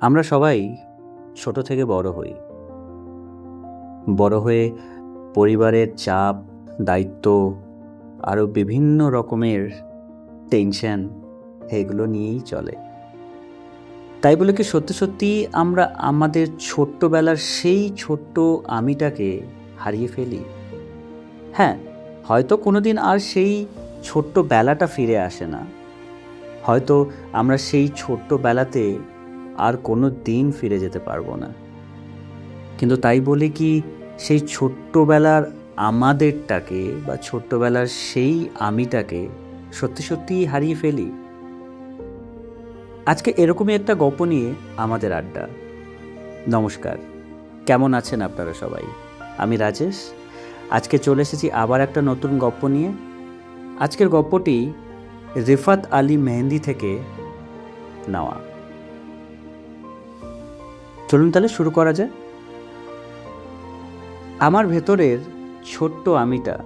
আমরা সবাই ছোট থেকে বড় হই। বড় হয়ে পরিবারের চাপ, দায়িত্ব আরও বিভিন্ন রকমের টেনশন এগুলো নিয়েই চলে। তাই বলে কি সত্যি সত্যিই আমরা আমাদের ছোট্টবেলার সেই ছোট্ট আমিটাকে হারিয়ে ফেলি? হ্যাঁ, হয়তো কোনোদিন আর সেই ছোট্টবেলাটা ফিরে আসে না। হয়তো আমরা সেই ছোট্টবেলাতে আর কোনো দিন ফিরে যেতে পারবো না। কিন্তু তাই বলে কি সেই ছোট্টবেলার আমাদেরটাকে বা ছোট্টবেলার সেই আমিটাকে সত্যি সত্যিই হারিয়ে ফেলি? আজকে এরকমই একটা গল্প নিয়ে আমাদের আড্ডা। নমস্কার, কেমন আছেন আপনারা সবাই? আমি রাজেশ। আজকে চলে এসেছি আবার একটা নতুন গল্প নিয়ে। আজকের গল্পটি রিফাত আলী মেহেন্দি থেকে নেওয়া। চলুন তাহলে শুরু করা যায়। আমার ভেতরের ছোট্ট আমিটা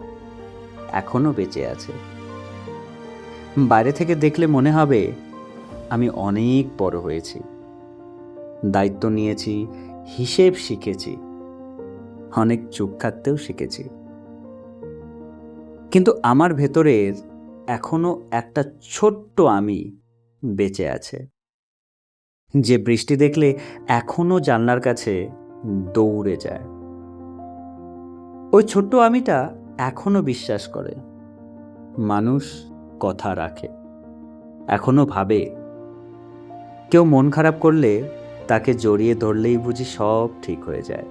এখনো বেঁচে আছে। বাইরে থেকে দেখলে মনে হবে আমি অনেক বড় হয়েছি, দায়িত্ব নিয়েছি, হিসেব শিখেছি, অনেক চুপ থাকতেও শিখেছি। কিন্তু আমার ভেতরের এখনো একটা ছোট্ট আমি বেঁচে আছে, যে বৃষ্টি দেখলে এখনো জানলার কাছে দৌড়ে যায়। ওই ছোট্ট আমিটা এখনো বিশ্বাস করে মানুষ কথা রাখে, এখনো ভাবে কেউ মন খারাপ করলে তাকে জড়িয়ে ধরলেই বুঝি সব ঠিক হয়ে যায়।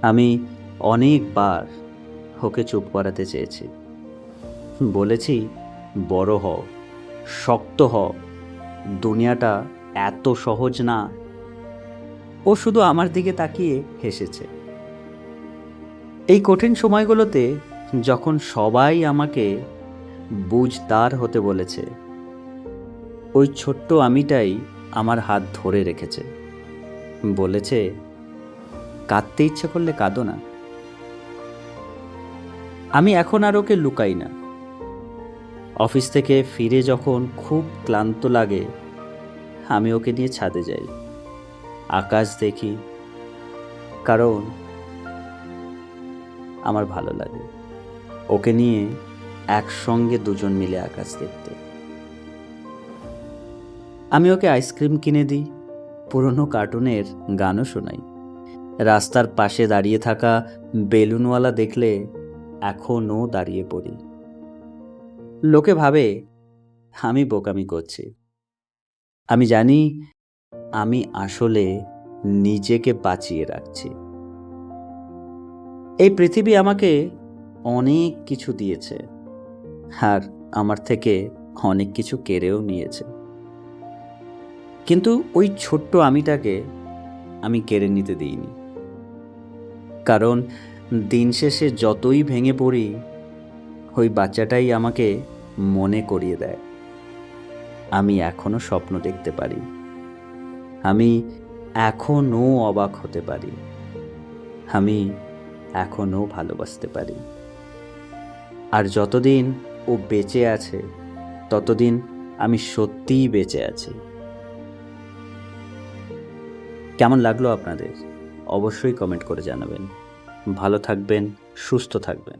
আমি অনেকবার ওকে চুপ করাতে চেয়েছি, বলেছি বড় হও, শক্ত হও, দুনিয়াটা এত সহজ না। ও শুধু আমার দিকে তাকিয়ে হেসেছে। এই কঠিন সময়গুলোতে যখন সবাই আমাকে বুঝদার হতে বলেছে, ওই ছোট্ট আমিটাই আমার হাত ধরে রেখেছে, বলেছে কাঁদতে ইচ্ছে করলে কাঁদো না। আমি এখন আর ওকে লুকাই না। অফিস থেকে ফিরে যখন খুব ক্লান্ত লাগে, আমি ওকে নিয়ে ছাদে যাই, আকাশ দেখি, কারণ আমার ভালো লাগে ওকে নিয়ে একসঙ্গে দুজন মিলে আকাশ দেখতে। আমি ওকে আইসক্রিম কিনে দিই, পুরনো কার্টুনের গানও শোনাই। রাস্তার পাশে দাঁড়িয়ে থাকা বেলুনওয়ালা দেখলে এখনও দাঁড়িয়ে পড়ি। লোকে ভাবে আমি বোকামি করছি। আমি জানি আমি আসলে নিজেকে বাঁচিয়ে রাখছি। এই পৃথিবী আমাকে অনেক কিছু দিয়েছে, আর আমার থেকে অনেক কিছু কেড়েও নিয়েছে। কিন্তু ওই ছোট্ট আমিটাকে আমি কেড়ে নিতে দিইনি। কারণ দিন শেষে যতই ভেঙে পড়ি, ওই বাচ্চাটাই আমাকে মনে করিয়ে দেয় আমি এখনো স্বপ্ন দেখতে পারি, আমি এখনো অবাক হতে পারি, আমি এখনো ভালোবাসতে পারি। আর যতদিন ও বেঁচে আছে ততদিন আমি সত্যিই বেঁচে আছি। কেমন লাগলো আপনাদের? অবশ্যই কমেন্ট করে জানাবেন। ভালো থাকবেন, সুস্থ থাকবেন।